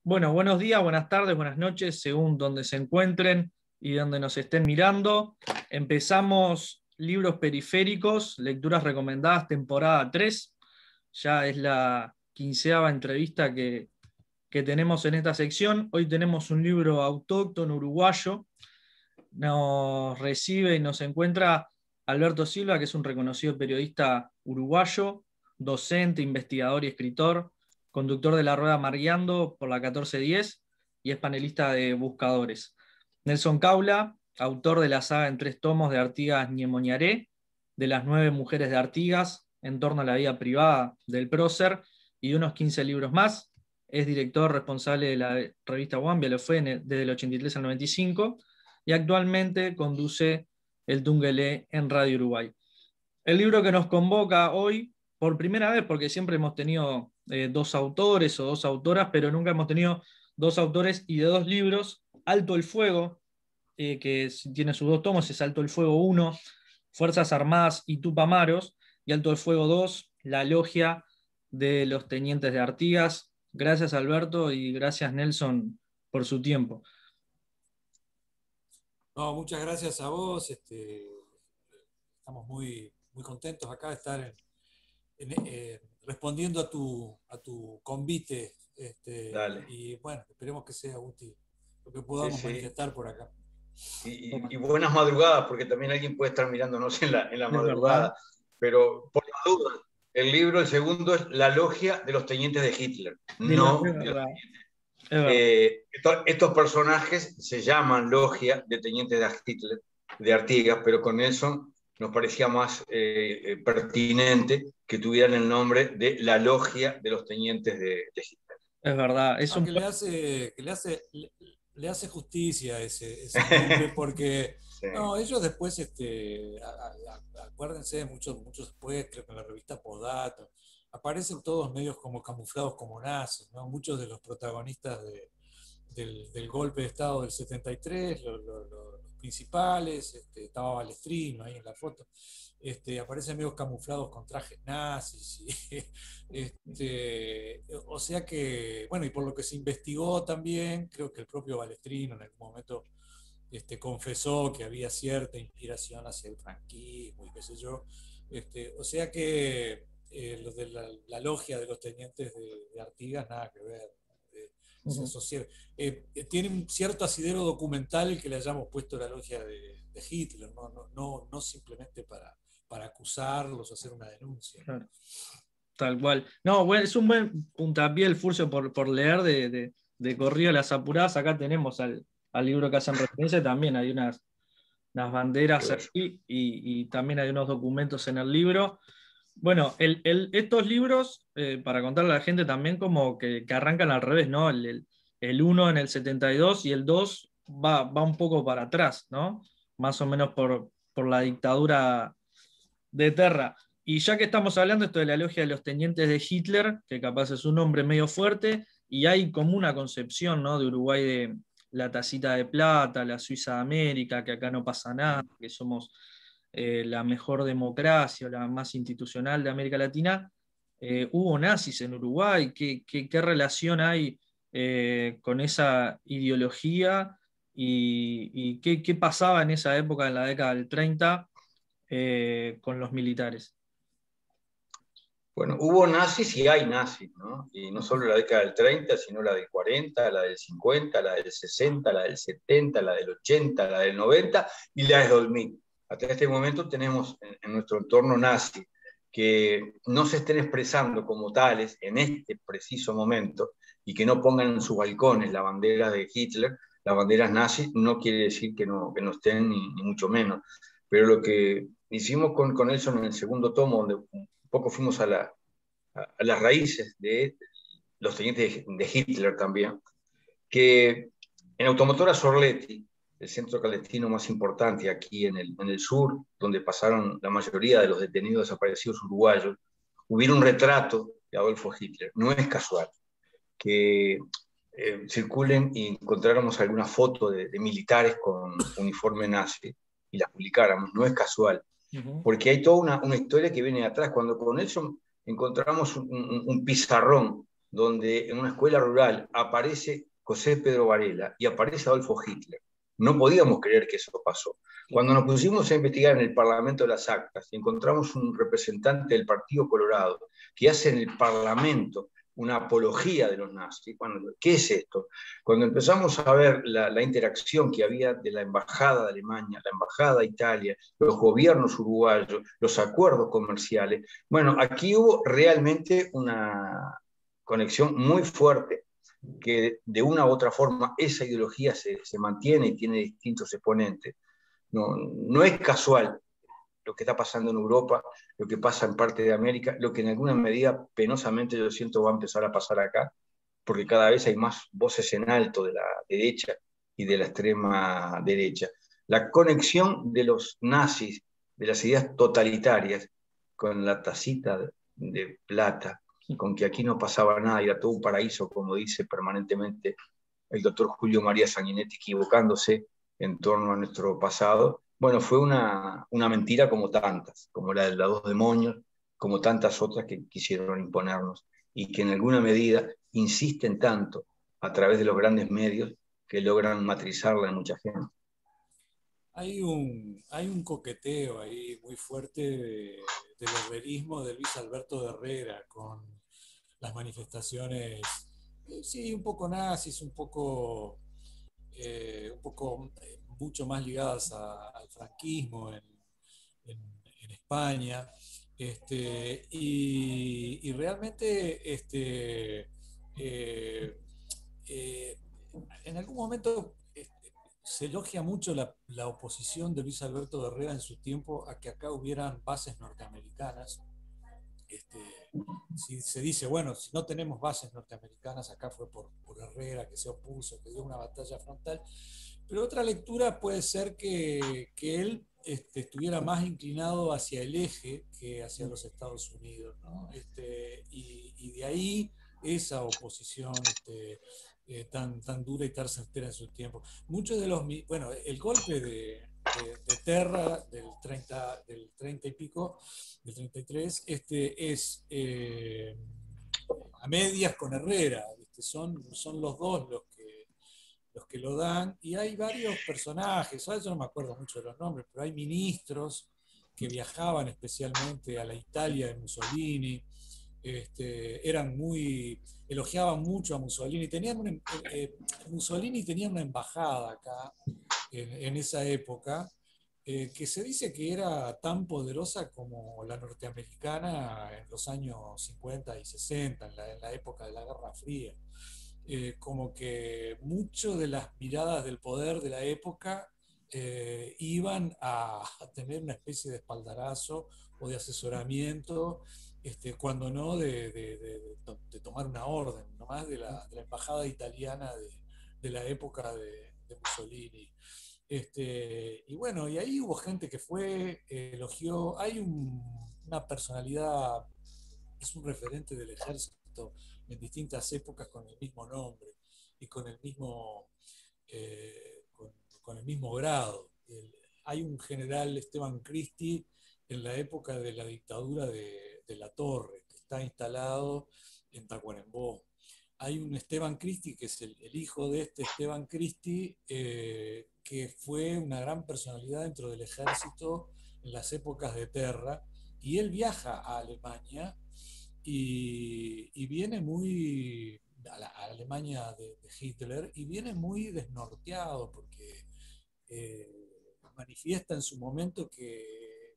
Bueno, buenos días, buenas tardes, buenas noches, según donde se encuentren y donde nos estén mirando. Empezamos Libros Periféricos, Lecturas Recomendadas, temporada 3. Ya es la 15ª entrevista que tenemos en esta sección. Hoy tenemos un libro autóctono uruguayo. Nos recibe y nos encuentra Alberto Silva, que es un reconocido periodista uruguayo, docente, investigador y escritor, conductor de la Rueda Margueando por la 1410 y es panelista de Buscadores. Nelson Caula, autor de la saga en 3 tomos de Artigas Ñemoñaré, de las 9 mujeres de Artigas, en torno a la vida privada del prócer y de unos 15 libros más. Es director responsable de la revista Guambia, lo fue desde el 83 al 95, y actualmente conduce el Tungelé en Radio Uruguay. El libro que nos convoca hoy, por primera vez, porque siempre hemos tenido 2 autores o 2 autoras, pero nunca hemos tenido 2 autores y de 2 libros. Alto el Fuego, que tiene sus 2 tomos, es Alto el Fuego 1, Fuerzas Armadas y Tupamaros, y Alto el Fuego 2, La Logia de los Tenientes de Artigas. Gracias, Alberto, y gracias, Nelson, por su tiempo. No, muchas gracias a vos. Estamos muy contentos acá de estar respondiendo a tu convite. Dale. Y bueno, esperemos que sea útil lo que podamos manifestar por acá. Y buenas madrugadas, porque también alguien puede estar mirándonos en la madrugada. Pero por la duda, el libro, el segundo, es La Logia de los Tenientes de Hitler. Estos personajes se llaman Logia de Tenientes de Hitler, de Artigas, pero con eso nos parecía más pertinente que tuvieran el nombre de La Logia de los Tenientes de Hitler. Es verdad. Es que le hace justicia a ese nombre, porque sí. No, ellos después, acuérdense, muchos después, creo que en la revista Podato, aparecen todos medios como camuflados como nazis, ¿no? Muchos de los protagonistas del golpe de Estado del 73, los principales, estaba Balestrino ahí en la foto, aparecen medios camuflados con trajes nazis, o sea que, bueno, y por lo que se investigó también, creo que el propio Balestrino en algún momento confesó que había cierta inspiración hacia el franquismo y qué sé yo, o sea que los de la logia de los tenientes de Artigas, nada que ver. Se asocia, tiene un cierto asidero documental que le hayamos puesto la logia de Hitler, no simplemente para acusarlos o hacer una denuncia. Claro. Tal cual. No, bueno, es un buen puntapié el Furcio por leer de corrido las apuradas. Acá tenemos al libro que hacen referencia, también hay unas banderas aquí y también hay unos documentos en el libro. Bueno, estos libros, para contarle a la gente también como que arrancan al revés, ¿no? El 1 en el 72 y el 2 va un poco para atrás, ¿no? Más o menos por la dictadura de Terra. Y ya que estamos hablando esto de la logia de los tenientes de Hitler, que capaz es un nombre medio fuerte, y hay como una concepción, ¿no?, de Uruguay de la tacita de plata, la Suiza de América, que acá no pasa nada, que somos la mejor democracia, la más institucional de América Latina. ¿Hubo nazis en Uruguay? ¿Qué relación hay con esa ideología? ¿Y qué pasaba en esa época, en la década del 30, con los militares? Bueno, hubo nazis y hay nazis, ¿no? Y no solo la década del 30, sino la del 40, la del 50, la del 60, la del 70, la del 80, la del 90 y la del 2000. Hasta este momento tenemos en nuestro entorno nazi que no se estén expresando como tales en este preciso momento y que no pongan en sus balcones la bandera de Hitler, las banderas nazis, no quiere decir que no estén, ni mucho menos. Pero lo que hicimos con Nelson en el segundo tomo, donde un poco fuimos a las raíces de los tenientes de Hitler también, que en Automotora Sorletti, el centro clandestino más importante aquí en el sur, donde pasaron la mayoría de los detenidos desaparecidos uruguayos, hubiera un retrato de Adolfo Hitler. No es casual que circulen y encontráramos alguna foto de militares con uniforme nazi y las publicáramos. No es casual, porque hay toda una historia que viene atrás. Cuando con Nelson encontramos un pizarrón donde en una escuela rural aparece José Pedro Varela y aparece Adolfo Hitler. No podíamos creer que eso pasó. Cuando nos pusimos a investigar en el Parlamento de las Actas, encontramos un representante del Partido Colorado que hace en el Parlamento una apología de los nazis. Bueno, ¿qué es esto? Cuando empezamos a ver la interacción que había de la Embajada de Alemania, la Embajada de Italia, los gobiernos uruguayos, los acuerdos comerciales, bueno, aquí hubo realmente una conexión muy fuerte, que de una u otra forma esa ideología se mantiene y tiene distintos exponentes. No es casual lo que está pasando en Europa, lo que pasa en parte de América, lo que en alguna medida penosamente yo siento va a empezar a pasar acá, porque cada vez hay más voces en alto de la derecha y de la extrema derecha. La conexión de los nazis, de las ideas totalitarias, con la tacita de plata, con que aquí no pasaba nada, era todo un paraíso, como dice permanentemente el doctor Julio María Sanguinetti, equivocándose en torno a nuestro pasado. Bueno, fue una mentira como tantas, como la de los dos demonios, como tantas otras que quisieron imponernos y que en alguna medida insisten tanto a través de los grandes medios que logran matrizarla en mucha gente. Hay un coqueteo ahí muy fuerte del herrerismo de Luis Alberto de Herrera con las manifestaciones, sí, un poco nazis, un poco mucho más ligadas al franquismo en España. Y realmente eh, eh, en algún momento se elogia mucho la oposición de Luis Alberto de Herrera en su tiempo a que acá hubieran bases norteamericanas. Este, si se dice, bueno, si no tenemos bases norteamericanas, acá fue por Herrera que se opuso, que dio una batalla frontal. Pero otra lectura puede ser que él estuviera más inclinado hacia el eje que hacia los Estados Unidos, ¿no? Y de ahí esa oposición tan dura y tan certera en su tiempo. Muchos de los, bueno, el golpe de Terra del 30 y pico, del 33, es a medias con Herrera, ¿viste? Son los dos los que lo dan, y hay varios personajes, ¿sabes? Yo no me acuerdo mucho de los nombres, pero hay ministros que viajaban especialmente a la Italia de Mussolini, elogiaban mucho a Mussolini, Mussolini tenía una embajada acá en esa época, que se dice que era tan poderosa como la norteamericana en los años 50 y 60, en la época de la Guerra Fría. Como que mucho de las miradas del poder de la época iban a tener una especie de espaldarazo o de asesoramiento, cuando no de tomar una orden, nomás de la embajada italiana de la época de Mussolini. Y bueno, y ahí hubo gente que fue, elogió, una personalidad, es un referente del ejército en distintas épocas con el mismo nombre y con el mismo, con el mismo grado. Hay un general Esteban Cristi en la época de la dictadura de La Torre, que está instalado en Tacuarembó. Hay un Esteban Cristi, que es el hijo de este Esteban Cristi, que fue una gran personalidad dentro del ejército en las épocas de Terra, y él viaja a Alemania y viene muy a Alemania de Hitler, y viene muy desnorteado porque manifiesta en su momento que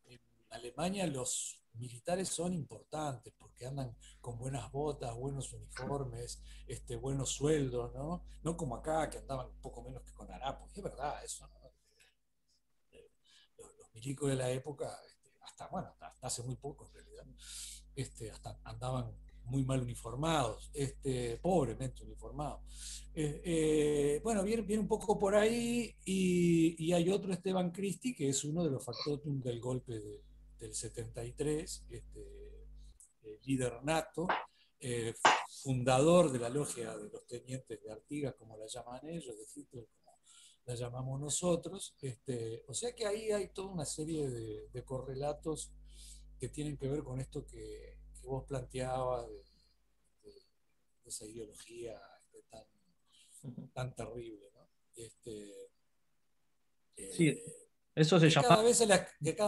en Alemania los militares son importantes porque andan con buenas botas, buenos uniformes, buenos sueldos, ¿no? No como acá, que andaban un poco menos que con harapos. Es verdad eso, ¿no? Los milicos de la época, hasta, bueno, hasta hace muy poco en realidad, hasta andaban muy mal uniformados, pobremente uniformados. Bueno, viene un poco por ahí, y hay otro Esteban Cristi, que es uno de los factotum del golpe del 73, líder nato, fundador de la logia de los tenientes de Artigas, como la llaman ellos, de Hitler, como la llamamos nosotros. O sea que ahí hay toda una serie de correlatos que tienen que ver con esto que vos planteabas esa ideología tan terrible, ¿no? Sí, eso se que llama. cada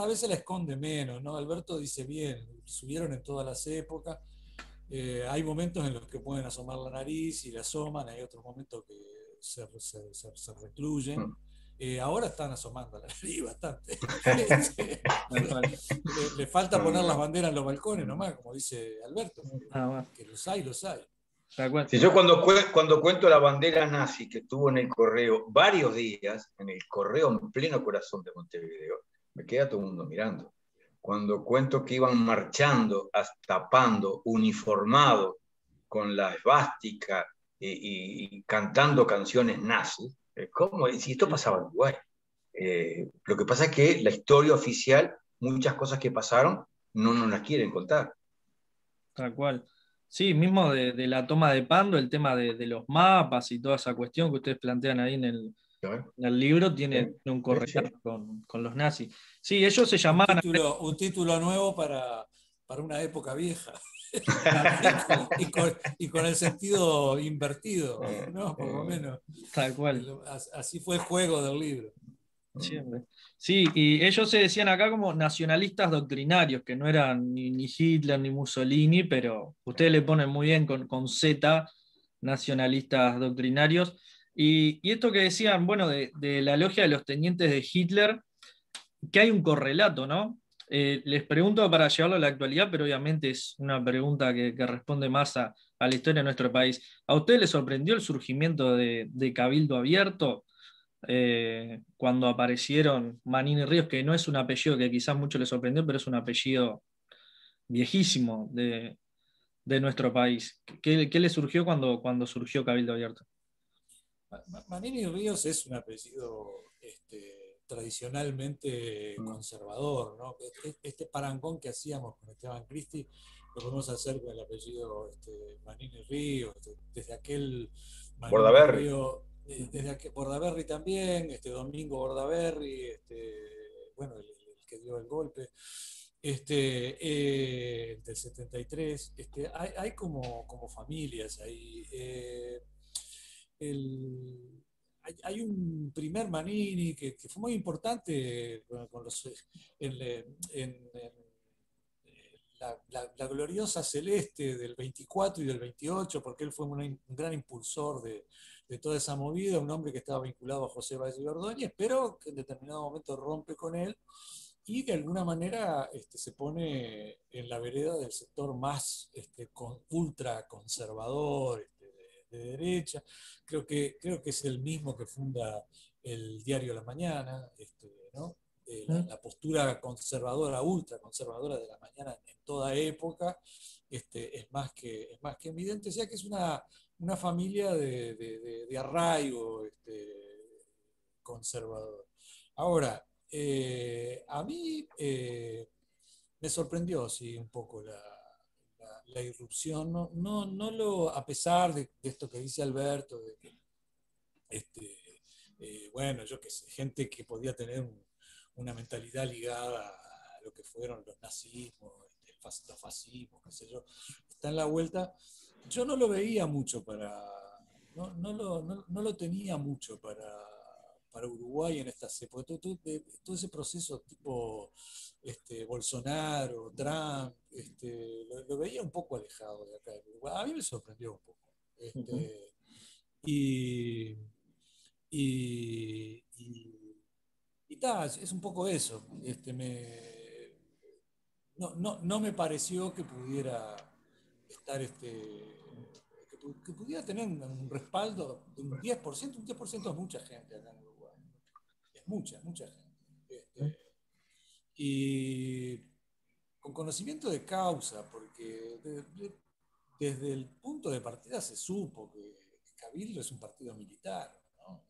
vez se la esconde menos, ¿no? Alberto dice bien, subieron en todas las épocas. Hay momentos en los que pueden asomar la nariz y la asoman, hay otros momentos que se recluyen. Ahora están asomando la nariz bastante. Le falta poner las banderas en los balcones nomás, como dice Alberto, que los hay, los hay. Si yo cuando cuento la bandera nazi que estuvo en el correo varios días, en el correo en pleno corazón de Montevideo, me queda todo el mundo mirando. Cuando cuento que iban marchando, tapando, uniformados, con la esvástica y cantando canciones nazis, ¿cómo? Si esto pasaba en Uruguay. Lo que pasa es que la historia oficial, muchas cosas que pasaron, no nos las quieren contar. Tal cual. Sí, mismo de la toma de Pando, el tema de los mapas y toda esa cuestión que ustedes plantean ahí en el libro, tiene un correlato con los nazis. Sí, ellos se llamaban... Un título nuevo para una época vieja. y con el sentido invertido, ¿no? Por lo menos. Tal cual. Así fue el juego del libro. Siempre. Sí, y ellos se decían acá como nacionalistas doctrinarios, que no eran ni Hitler ni Mussolini, pero ustedes le ponen muy bien con Z, nacionalistas doctrinarios. Y esto que decían, bueno, de la logia de los tenientes de Hitler, que hay un correlato, ¿no? Les pregunto para llevarlo a la actualidad, pero obviamente es una pregunta que responde más a la historia de nuestro país. ¿A ustedes les sorprendió el surgimiento de Cabildo Abierto? Cuando aparecieron Manini Ríos, que no es un apellido que quizás mucho les sorprendió, pero es un apellido viejísimo de nuestro país. ¿Qué le surgió cuando surgió Cabildo Abierto? Manini Ríos es un apellido tradicionalmente conservador, ¿no? Este parangón que hacíamos con Esteban Cristi lo podemos hacer con el apellido Manini Ríos, desde aquel Manini Bordaberry. Ríos, desde aquel Bordaberry también, Domingo Bordaberry, bueno, el que dio el golpe, del 73, hay como familias ahí. Hay un primer Manini que fue muy importante con en la gloriosa celeste del 24 y del 28, porque él fue un gran impulsor de toda esa movida, un hombre que estaba vinculado a José Valle y Ordóñez, pero que en determinado momento rompe con él y de alguna manera se pone en la vereda del sector más ultra conservador, de derecha. Creo que es el mismo que funda el diario La Mañana, ¿no? La postura conservadora, ultra conservadora de La Mañana en toda época es más que evidente, o sea que es una familia de arraigo conservador. Ahora, a mí me sorprendió, sí, un poco la irrupción, a pesar de esto que dice Alberto, de que, bueno, yo qué sé, gente que podía tener una mentalidad ligada a lo que fueron los nazismos, los fascismos, qué sé yo, está en la vuelta. Yo no lo veía mucho no lo tenía mucho para Uruguay en estas épocas. Todo ese proceso tipo Bolsonaro, Trump, lo veía un poco alejado de acá de Uruguay. A mí me sorprendió un poco. Y, y, y tal, es un poco eso. No me pareció que pudiera estar que pudiera tener un respaldo de un 10%. Un 10% es mucha gente acá en Uruguay. Es mucha gente. Y con conocimiento de causa, porque desde el punto de partida se supo que Cabildo es un partido militar, ¿no?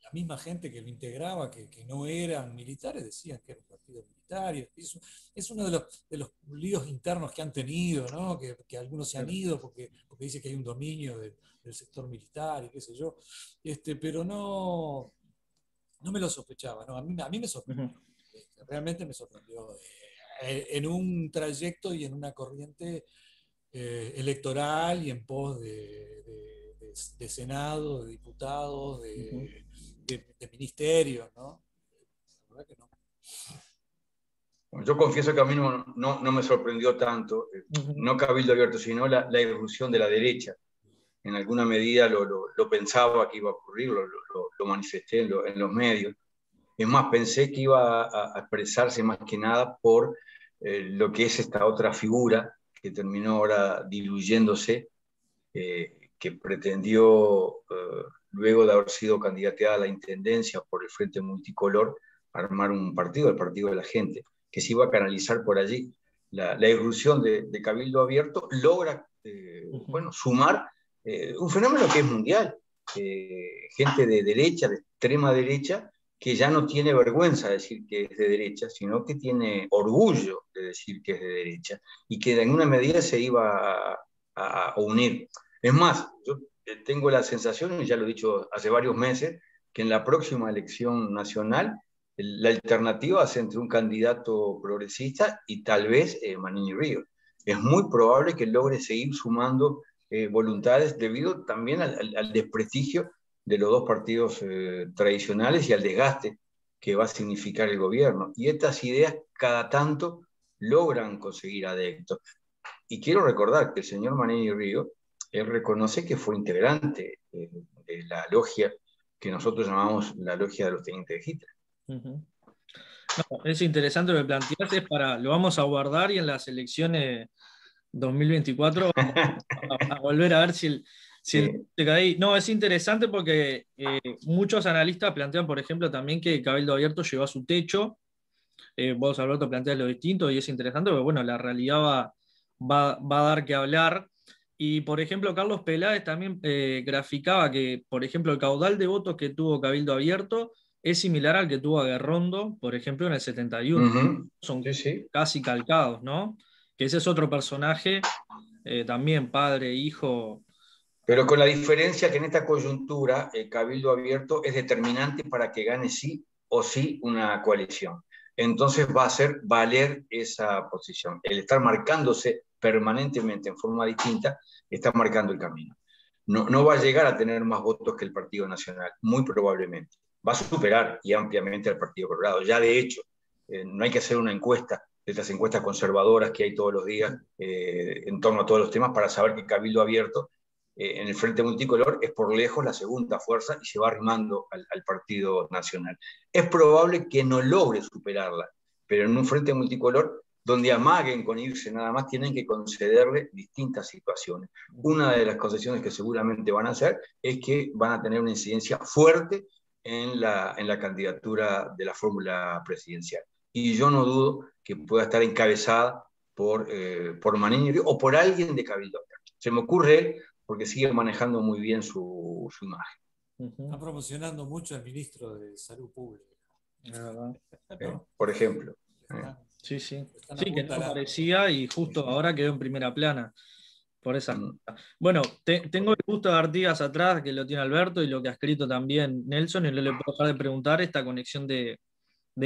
La misma gente que lo integraba, que no eran militares, decían que era un partido militar. Y es uno de los líos internos que han tenido, ¿no? Que algunos se han ido porque dice que hay un dominio del sector militar y qué sé yo. Pero no me lo sospechaba, ¿no? A mí me sorprendió. Realmente me sorprendió. En un trayecto y en una corriente electoral y en pos de Senado, de diputados, de ministerios, ¿no? La verdad que no. Bueno, yo confieso que a mí no me sorprendió tanto, no Cabildo Abierto, sino la irrupción de la derecha. En alguna medida lo pensaba que iba a ocurrir, lo manifesté en los medios. Es más, pensé que iba a expresarse más que nada por lo que es esta otra figura que terminó ahora diluyéndose, que pretendió, luego de haber sido candidateada a la intendencia por el Frente Multicolor, armar un partido, el Partido de la Gente, que se iba a canalizar por allí. La irrupción de Cabildo Abierto logra sumar un fenómeno que es mundial, gente de derecha, de extrema derecha, que ya no tiene vergüenza de decir que es de derecha, sino que tiene orgullo de decir que es de derecha, y que en una medida se iba a unir. Es más, yo tengo la sensación, y ya lo he dicho hace varios meses, que en la próxima elección nacional la alternativa es entre un candidato progresista y tal vez Manini Ríos. Es muy probable que logre seguir sumando voluntades debido también al desprestigio de los dos partidos tradicionales y al desgaste que va a significar el gobierno. Y estas ideas cada tanto logran conseguir adeptos. Y quiero recordar que el señor Manini Ríos, él reconoce que fue integrante de la logia que nosotros llamamos la logia de los tenientes de Hitler. No, es interesante lo que planteas, lo vamos a guardar y en las elecciones 2024 a volver a ver si el ahí. No, es interesante porque muchos analistas plantean, por ejemplo, también que Cabildo Abierto llegó a su techo. Vos, Alberto, planteas lo distinto y es interesante porque, bueno, la realidad va a dar que hablar. Y, por ejemplo, Carlos Peláez también graficaba que, por ejemplo, el caudal de votos que tuvo Cabildo Abierto es similar al que tuvo Aguerrondo, por ejemplo, en el 71. Son casi calcados, ¿no? Que ese es otro personaje, también padre, hijo. Pero con la diferencia que en esta coyuntura el Cabildo Abierto es determinante para que gane sí o sí una coalición. Entonces va a hacer valer esa posición. El estar marcándose permanentemente en forma distinta está marcando el camino. No va a llegar a tener más votos que el Partido Nacional, muy probablemente. Va a superar y ampliamente al Partido Colorado. Ya de hecho, no hay que hacer una encuesta de estas encuestas conservadoras que hay todos los días en torno a todos los temas para saber que Cabildo Abierto en el Frente Multicolor es por lejos la segunda fuerza y se va arrimando al Partido Nacional. Es probable que no logre superarla, pero en un Frente Multicolor donde amaguen con irse nada más, tienen que concederle distintas situaciones. Una de las concesiones que seguramente van a hacer es que van a tener una incidencia fuerte en la candidatura de la fórmula presidencial. Y yo no dudo que pueda estar encabezada por Manini o por alguien de Cabildo Abierto. Se me ocurre él porque sigue manejando muy bien su imagen. Está promocionando mucho al ministro de Salud Pública. Por ejemplo. Sí, que no aparecía y justo ahora quedó en primera plana por esas cosas. Bueno, tengo el gusto de Artigas atrás, que lo tiene Alberto, y lo que ha escrito también Nelson, y no le puedo dejar de preguntar esta conexión de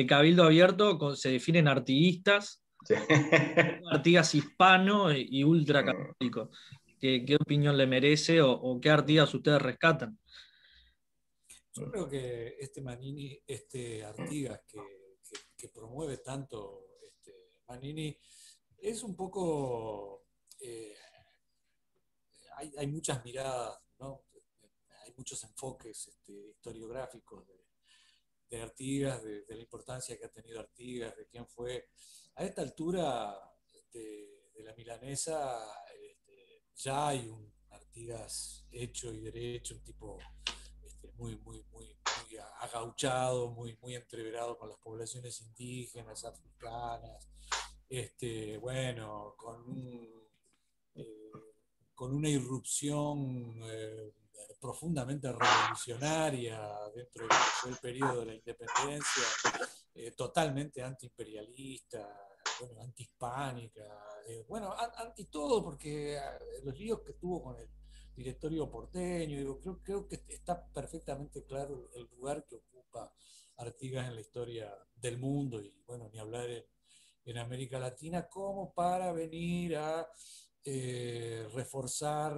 Cabildo Abierto, se definen artiguistas, Artigas hispano y ultracatólico. ¿Qué opinión le merece o qué Artigas ustedes rescatan? Yo creo que Manini, Artigas que promueve tanto Manini, es un poco... hay muchas miradas, ¿no? Hay muchos enfoques historiográficos de Artigas, de la importancia que ha tenido Artigas, de quién fue. A esta altura de la milanesa ya hay un Artigas hecho y derecho, un tipo muy agauchado, muy entreverado con las poblaciones indígenas, africanas, bueno, con una irrupción profundamente revolucionaria dentro de lo que fue el periodo de la independencia, totalmente antiimperialista, bueno, antihispánica, bueno, anti todo, porque los líos que tuvo con el directorio porteño, digo, creo que está perfectamente claro el lugar que ocupa Artigas en la historia del mundo y, bueno, ni hablar en América Latina, como para venir a reforzar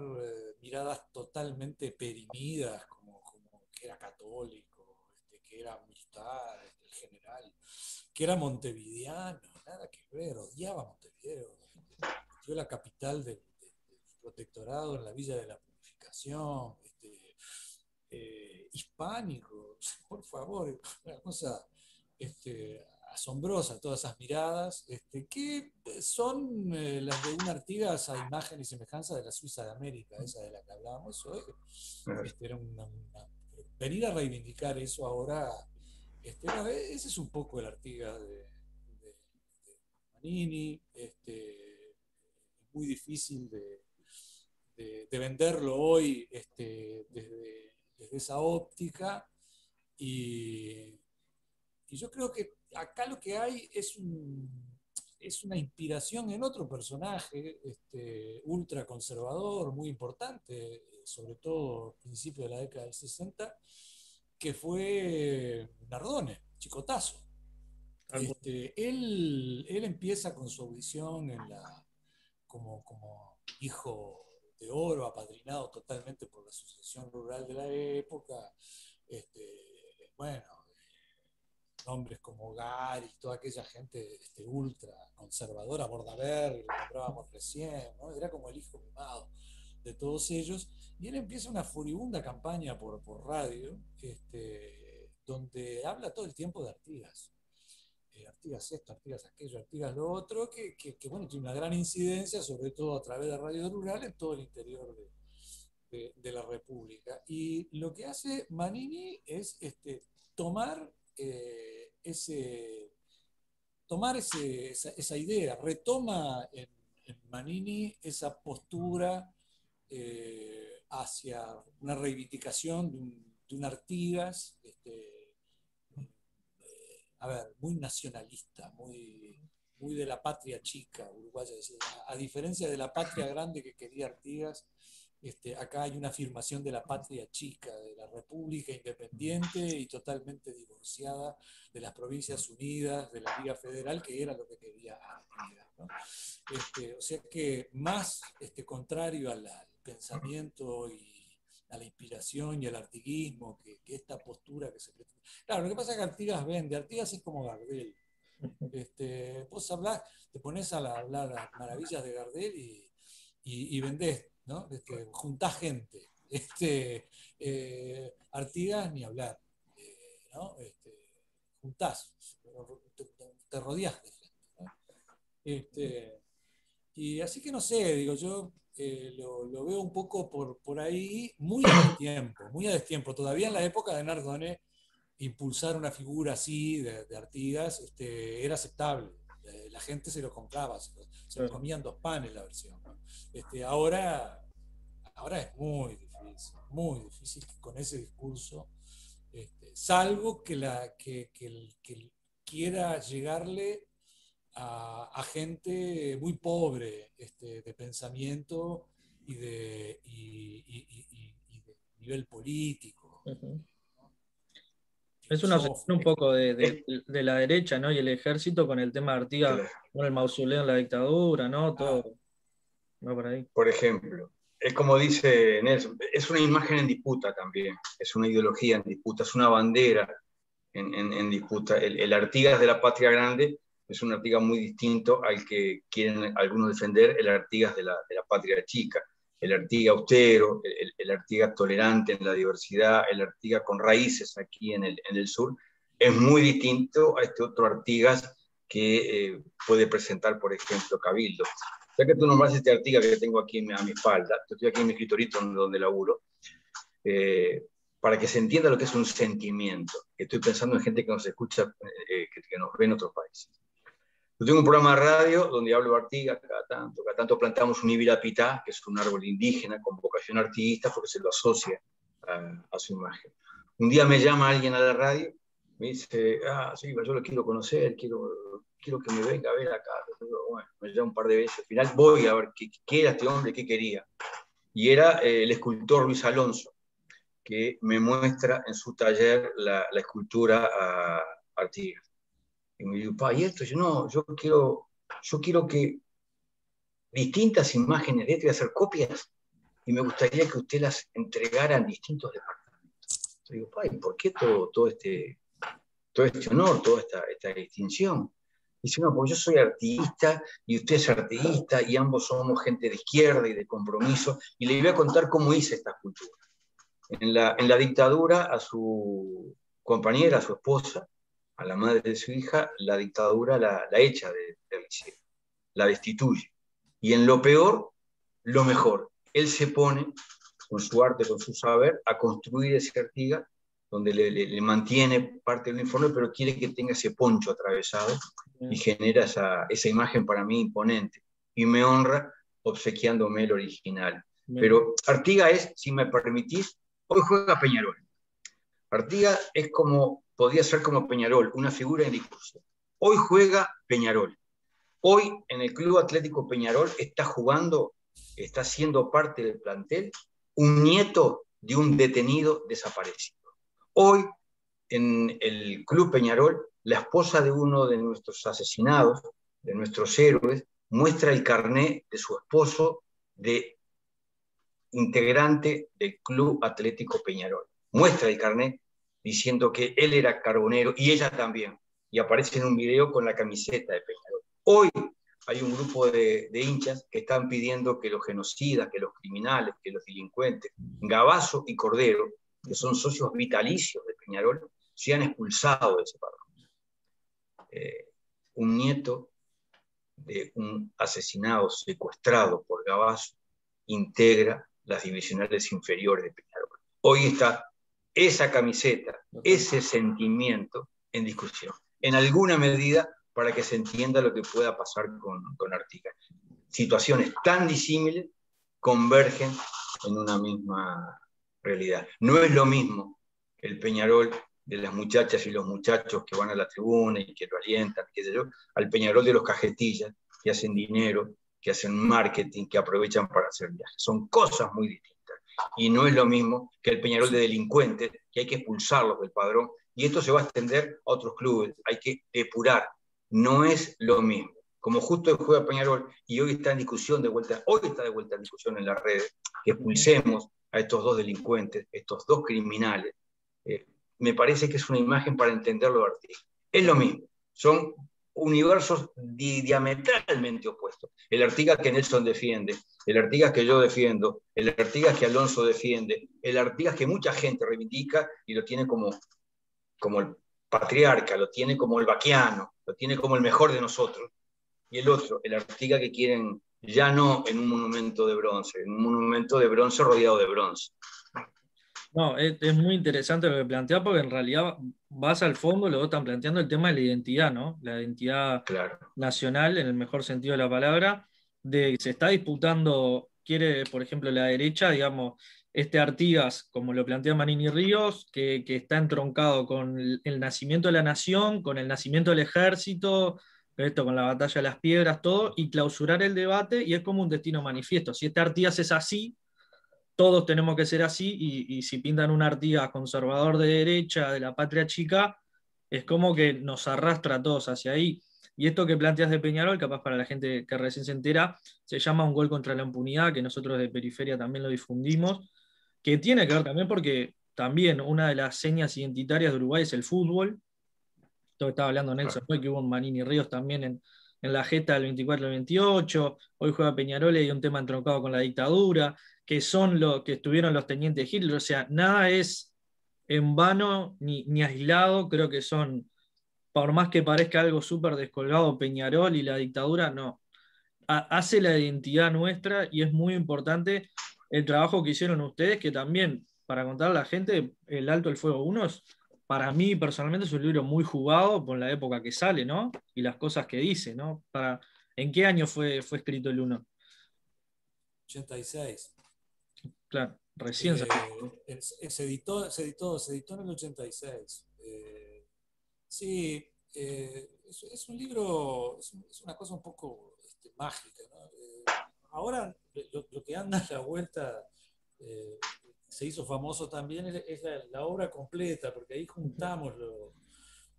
miradas totalmente perimidas, como que era católico, que era militar, el general, que era montevideano, nada que ver, odiaba Montevideo, fue la capital del protectorado en la Villa de la Purificación, hispánico, por favor, una cosa asombrosa, todas esas miradas, que son las de un Artigas a imagen y semejanza de la Suiza de América, esa de la que hablábamos hoy. Era venir a reivindicar eso ahora, bueno, ese es un poco el Artigas de Manini, es muy difícil de venderlo hoy desde esa óptica, y yo creo que acá lo que hay es una inspiración en otro personaje ultraconservador, muy importante, sobre todo a principios de la década del 60, que fue Nardone, Chicotazo. Él empieza con su audición como hijo de oro, apadrinado totalmente por la asociación rural de la época. Bueno, nombres como Gary y toda aquella gente ultra conservadora, Bordaberry, lo nombrábamos recién, ¿no? Era como el hijo mimado de todos ellos, y él empieza una furibunda campaña por radio, donde habla todo el tiempo de Artigas. Artigas esto, Artigas aquello, Artigas lo otro, que bueno, tiene una gran incidencia, sobre todo a través de Radio Rural, en todo el interior de la República. Y lo que hace Manini es tomar esa idea, retoma en Manini esa postura hacia una reivindicación de un Artigas, muy nacionalista, muy de la patria chica uruguaya. A diferencia de la patria grande que quería Artigas, acá hay una afirmación de la patria chica, de la República Independiente y totalmente divorciada de las Provincias Unidas, de la Liga Federal, que era lo que quería Artigas, ¿no? O sea que más contrario al pensamiento y a la inspiración y al artiguismo que esta postura que se pretende. Claro, lo que pasa es que Artigas vende, Artigas es como Gardel. Vos hablás, te pones a hablar las maravillas de Gardel y vendés, ¿no? Juntás gente. Artigas ni hablar, ¿no? Juntás, te rodeás de gente, ¿no? Y así que no sé, digo, yo lo veo un poco por ahí, muy a destiempo. Todavía en la época de Nardone, impulsar una figura así de Artigas era aceptable. La gente se lo compraba, se lo comían 2 panes la versión, ¿no? Ahora es muy difícil que con ese discurso, salvo que quiera llegarle a gente muy pobre de pensamiento y de nivel político. Uh-huh. Es una obsesión un poco de la derecha, ¿no? Y el ejército con el tema de Artigas, con el mausoleo en la dictadura, ¿no? Todo va por ahí. Por ejemplo, es como dice Nelson, es una imagen en disputa también, es una ideología en disputa, es una bandera en disputa. El Artigas de la patria grande es un Artigas muy distinto al que quieren algunos defender, el Artigas de la patria chica. El Artigas austero, el Artigas tolerante en la diversidad, el Artigas con raíces aquí en el sur, es muy distinto a este otro Artigas que puede presentar, por ejemplo, Cabildo. Ya que tú nomás este Artigas que tengo aquí a mi espalda, yo estoy aquí en mi escritorito donde laburo, para que se entienda lo que es un sentimiento. Estoy pensando en gente que nos escucha, que nos ve en otros países. Yo tengo un programa de radio donde hablo de Artigas, cada tanto plantamos un ibirapitá, que es un árbol indígena con vocación artiguista, porque se lo asocia a su imagen. Un día me llama alguien a la radio, me dice, sí, yo lo quiero conocer, quiero que me venga a ver acá. Bueno, me llama un par de veces, al final voy a ver qué era este hombre, qué quería. Y era el escultor Luis Alonso, que me muestra en su taller la escultura a Artigas. Y me digo, ¿y esto? Yo quiero que distintas imágenes de esto y hacer copias, y me gustaría que usted las entregara en distintos departamentos. Yo digo, ¡ay! ¿Por qué todo este honor, toda esta distinción? Dice, no, porque yo soy artista y usted es artista y ambos somos gente de izquierda y de compromiso, y le voy a contar cómo hice esta escultura. En la dictadura, a su compañera, a su esposa, a la madre de su hija, la dictadura la echa del liceo, la destituye. Y en lo peor, lo mejor. Él se pone, con su arte, con su saber, a construir ese Artigas, donde le mantiene parte del uniforme, pero quiere que tenga ese poncho atravesado y genera esa imagen para mí imponente. Y me honra obsequiándome el original. Pero Artigas es, si me permitís, hoy juega Peñarol. Artigas es como, podría ser como Peñarol, una figura en discusión. Hoy juega Peñarol. Hoy en el Club Atlético Peñarol está jugando, está siendo parte del plantel, un nieto de un detenido desaparecido. Hoy en el Club Peñarol, la esposa de uno de nuestros asesinados, de nuestros héroes, muestra el carné de su esposo de integrante del Club Atlético Peñarol. Muestra el carnet diciendo que él era carbonero y ella también. Y aparece en un video con la camiseta de Peñarol. Hoy hay un grupo de hinchas que están pidiendo que los genocidas, que los criminales, que los delincuentes, Gabazo y Cordero, que son socios vitalicios de Peñarol, sean expulsados de ese padrón. Un nieto de un asesinado secuestrado por Gabazo integra las divisionales inferiores de Peñarol. Hoy está esa camiseta, ese sentimiento en discusión, en alguna medida para que se entienda lo que pueda pasar con Artigas. Situaciones tan disímiles convergen en una misma realidad. No es lo mismo el Peñarol de las muchachas y los muchachos que van a la tribuna y que lo alientan, qué sé yo, al Peñarol de los cajetillas que hacen dinero, que hacen marketing, que aprovechan para hacer viajes. Son cosas muy distintas. Y no es lo mismo que el Peñarol de delincuentes, que hay que expulsarlos del padrón, y esto se va a extender a otros clubes, hay que depurar. No es lo mismo. Como justo juega Peñarol y hoy está en discusión de vuelta, hoy está de vuelta en discusión en las redes, que expulsemos a estos dos delincuentes, estos dos criminales. Me parece que es una imagen para entenderlo de Artigas. Es lo mismo, son universos diametralmente opuestos. El Artigas que Nelson defiende, el Artigas que yo defiendo, el Artigas que Alonso defiende, el Artigas que mucha gente reivindica y lo tiene como el patriarca, lo tiene como el vaquiano, lo tiene como el mejor de nosotros. Y el otro, el Artigas que quieren ya no en un monumento de bronce, en un monumento de bronce rodeado de bronce. No, es muy interesante lo que plantea, porque en realidad vas al fondo, luego están planteando el tema de la identidad, ¿no? La identidad nacional, en el mejor sentido de la palabra, de se está disputando, quiere, por ejemplo, la derecha, digamos, este Artigas, como lo plantea Manini Ríos, que está entroncado con el nacimiento de la nación, con el nacimiento del ejército, esto con la batalla de las piedras, todo, y clausurar el debate, y es como un destino manifiesto. Si este Artigas es así, todos tenemos que ser así, y si pintan un Artigas conservador de derecha, de la patria chica, es como que nos arrastra a todos hacia ahí. Y esto que planteas de Peñarol, capaz para la gente que recién se entera, se llama Un gol contra la impunidad, que nosotros de Periferia también lo difundimos, que tiene que ver también porque también una de las señas identitarias de Uruguay es el fútbol. Todo estaba hablando Nelson hoy, que hubo un Manini Ríos también en la gesta del 24 al 28, hoy juega Peñarol y hay un tema entroncado con la dictadura, que son lo que estuvieron los tenientes Hitler, o sea, nada es en vano ni aislado, creo que son, por más que parezca algo súper descolgado, Peñarol y la dictadura, no. Hace la identidad nuestra y es muy importante el trabajo que hicieron ustedes, que también, para contar a la gente, El Alto el Fuego 1 es, para mí personalmente es un libro muy jugado por la época que sale, ¿no? Y las cosas que dice, ¿no? ¿En qué año fue escrito el 1? 86. Claro, recién salió. Se editó en el 86. Sí, es un libro, es una cosa un poco mágica, ¿no? Ahora lo que anda a la vuelta se hizo famoso también es la obra completa, porque ahí juntamos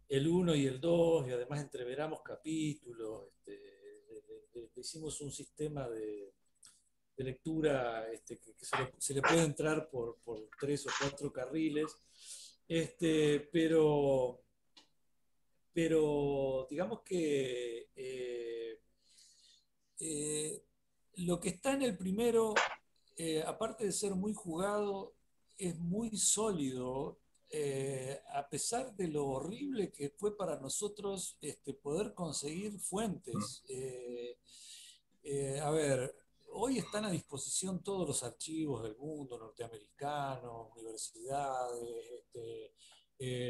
el 1 y el 2 y además entreveramos capítulos le hicimos un sistema de lectura que se le puede entrar por 3 o 4 carriles, pero digamos que lo que está en el primero, aparte de ser muy jugado, es muy sólido, a pesar de lo horrible que fue para nosotros poder conseguir fuentes. A ver, hoy están a disposición todos los archivos del mundo norteamericano, universidades,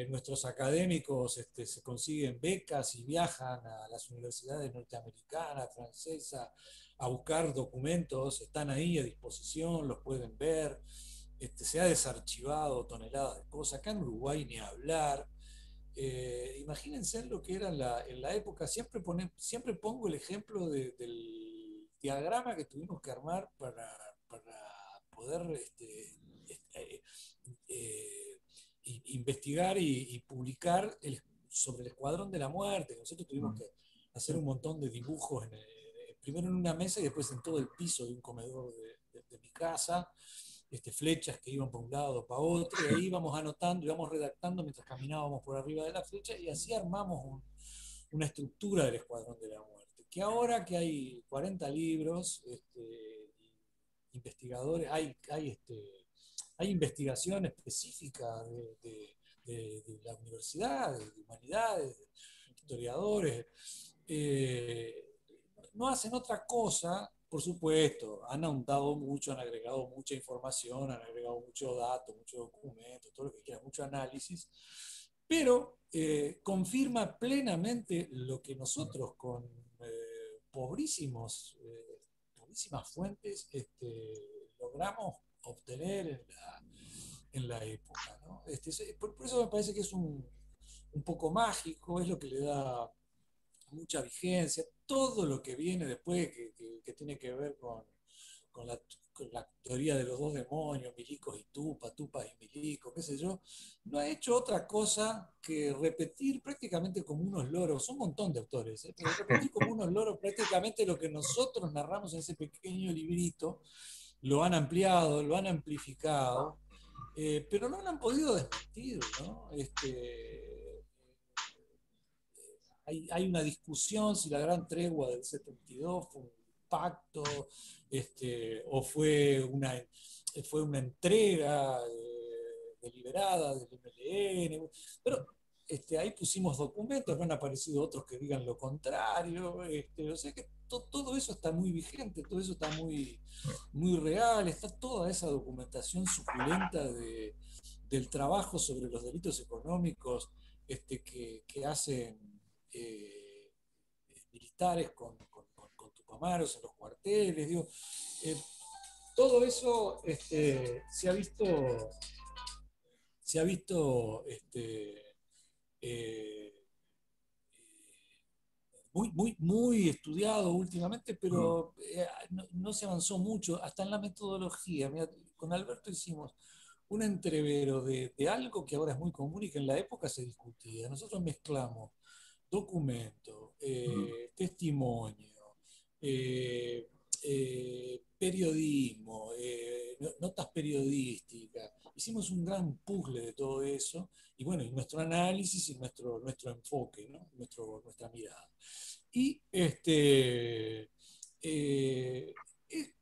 nuestros académicos se consiguen becas y viajan a las universidades norteamericanas, francesas, a buscar documentos, están ahí a disposición, los pueden ver. Se ha desarchivado toneladas de cosas. Acá en Uruguay ni hablar. Imagínense lo que era en la época. Siempre pongo el ejemplo del diagrama que tuvimos que armar para poder investigar y publicar sobre el Escuadrón de la Muerte. Nosotros tuvimos que hacer un montón de dibujos, primero en una mesa y después en todo el piso de un comedor de mi casa, flechas que iban para un lado, para otro, y ahí íbamos anotando, íbamos redactando mientras caminábamos por arriba de la flecha, y así armamos una estructura del Escuadrón de la Muerte. Que ahora que hay 40 libros, investigadores, hay investigación específica de la universidad, de humanidades, de historiadores. No hacen otra cosa, por supuesto, han ahondado mucho, han agregado mucha información, han agregado mucho datos, muchos documentos, todo lo que quieras, mucho análisis, pero confirma plenamente lo que nosotros con pobrísimas fuentes logramos obtener en la época, ¿no? Por eso me parece que es un poco mágico, es lo que le da mucha vigencia. Todo lo que viene después, que tiene que ver con la teoría de los dos demonios, Milicos y Tupas y Milicos, qué sé yo, no ha hecho otra cosa que repetir prácticamente como unos loros, un montón de autores, pero repetir como unos loros prácticamente lo que nosotros narramos en ese pequeño librito. Lo han ampliado, lo han amplificado, pero no lo han podido desmentir, ¿no? Hay una discusión si la gran tregua del 72 fue un pacto, o fue una entrega deliberada del MLN, pero ahí pusimos documentos, no han aparecido otros que digan lo contrario, o sea que todo eso está muy vigente, todo eso está muy, muy real, está toda esa documentación suculenta del trabajo sobre los delitos económicos que hacen eh, militares con tupamaros en los cuarteles, digo, eh, todo eso se ha visto eh, muy estudiado últimamente, pero no se avanzó mucho, hasta en la metodología. Mira, con Alberto hicimos un entrevero de algo que ahora es muy común y que en la época se discutía. Nosotros mezclamos documento, testimonio, periodismo, notas periodísticas. Hicimos un gran puzzle de todo eso y bueno, y nuestro análisis y nuestro enfoque, ¿no? Nuestra mirada. Y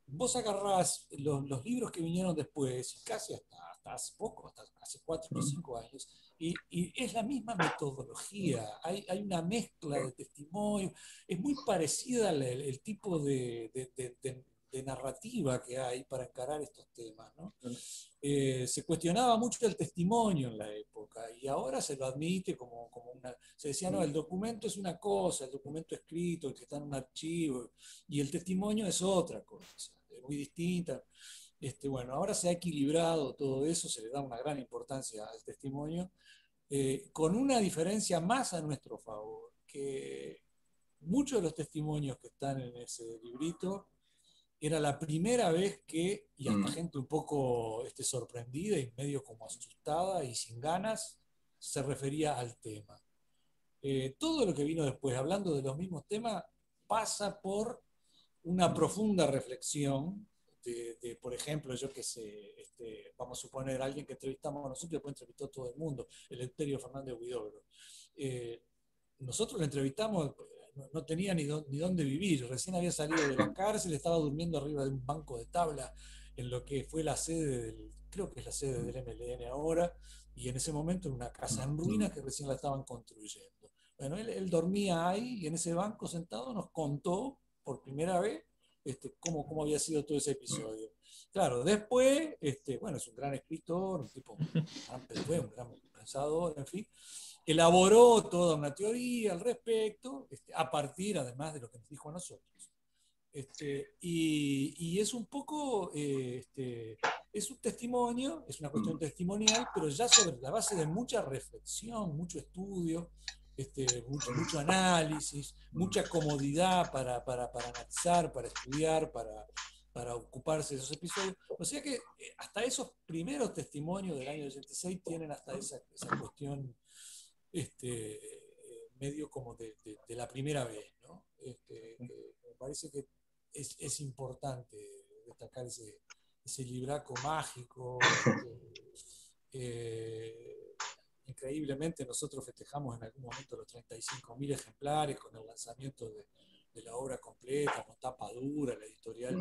vos agarrás los libros que vinieron después, casi hasta hace poco, hasta hace 4 o 5 años, y es la misma metodología, hay una mezcla de testimonio, es muy parecida el tipo de narrativa que hay para encarar estos temas, ¿no? Se cuestionaba mucho el testimonio en la época y ahora se lo admite como una... Se decía, no, el documento es una cosa, el documento escrito, el que está en un archivo, y el testimonio es otra cosa, es muy distinta. Bueno, ahora se ha equilibrado todo eso, se le da una gran importancia al testimonio, con una diferencia más a nuestro favor, que muchos de los testimonios que están en ese librito era la primera vez que, y hasta gente un poco sorprendida y medio como asustada y sin ganas, se refería al tema. Todo lo que vino después, hablando de los mismos temas, pasa por una profunda reflexión por ejemplo, yo que sé, vamos a suponer alguien que entrevistamos a nosotros, después entrevistó a todo el mundo, Eleuterio Fernández Huidobro. Nosotros lo entrevistamos, no tenía ni dónde vivir, recién había salido de la cárcel, estaba durmiendo arriba de un banco de tabla en lo que fue la sede creo que es la sede del MLN ahora, y en ese momento en una casa en ruinas que recién la estaban construyendo. Bueno, él dormía ahí y en ese banco sentado nos contó por primera vez cómo había sido todo ese episodio. Claro, después, bueno, es un gran escritor, un tipo, un gran pensador, en fin, elaboró toda una teoría al respecto, a partir además de lo que nos dijo a nosotros. Y es un poco, es un testimonio, es una cuestión testimonial, pero ya sobre la base de mucha reflexión, mucho estudio, mucho análisis, mucha comodidad para analizar, para estudiar, para ocuparse de esos episodios. O sea que hasta esos primeros testimonios del año 86 tienen hasta esa cuestión medio como de la primera vez, ¿no? Me parece que es importante destacar ese libraco mágico. Increíblemente nosotros festejamos en algún momento los 35.000 ejemplares con el lanzamiento de la obra completa, con tapa dura, la editorial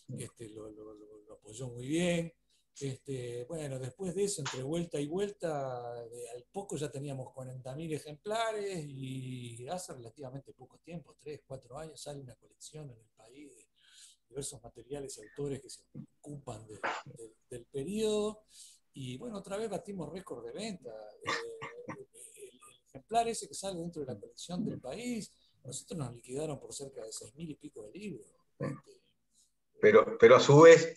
lo apoyó muy bien. Bueno, después de eso, entre vuelta y vuelta, al poco ya teníamos 40.000 ejemplares y hace relativamente poco tiempo, 3, 4 años, sale una colección en el país de diversos materiales y autores que se ocupan del periodo. Y bueno, otra vez batimos récord de venta. El ejemplar ese que sale dentro de la colección del país, nosotros nos liquidaron por cerca de 6.000 y pico de libros. Pero a su vez,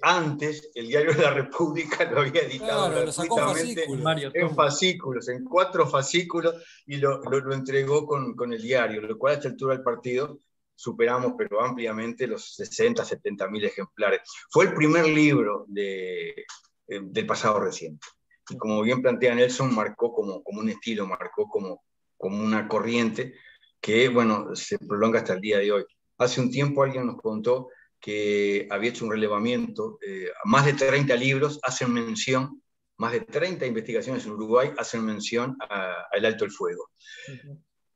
antes el Diario de la República lo había editado gratuitamente en fascículos, en 4 fascículos, y lo entregó con el diario, lo cual a esta altura del partido superamos, pero ampliamente, los 60, 70.000 ejemplares. Fue el primer libro del pasado reciente. Y como bien plantea Nelson, marcó como un estilo, marcó como una corriente que, bueno, se prolonga hasta el día de hoy. Hace un tiempo alguien nos contó que había hecho un relevamiento, más de 30 libros hacen mención, más de 30 investigaciones en Uruguay hacen mención al Alto el Fuego.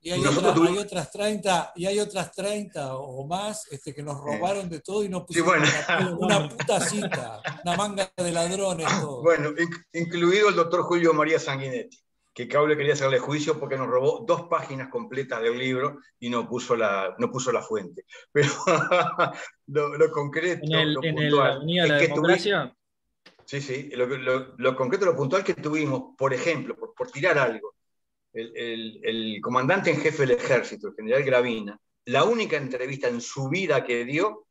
Y hay otras 30 o más que nos robaron de todo y no pusieron una puta cita, una manga de ladrones. Todo. Bueno, incluido el doctor Julio María Sanguinetti, que Cable quería hacerle juicio porque nos robó 2 páginas completas del libro y no puso la fuente. Pero lo concreto, lo puntual, ¿En la democracia? Sí, lo concreto, lo puntual que tuvimos, por ejemplo, por tirar algo, el comandante en jefe del ejército, el general Gravina, la única entrevista en su vida que dio,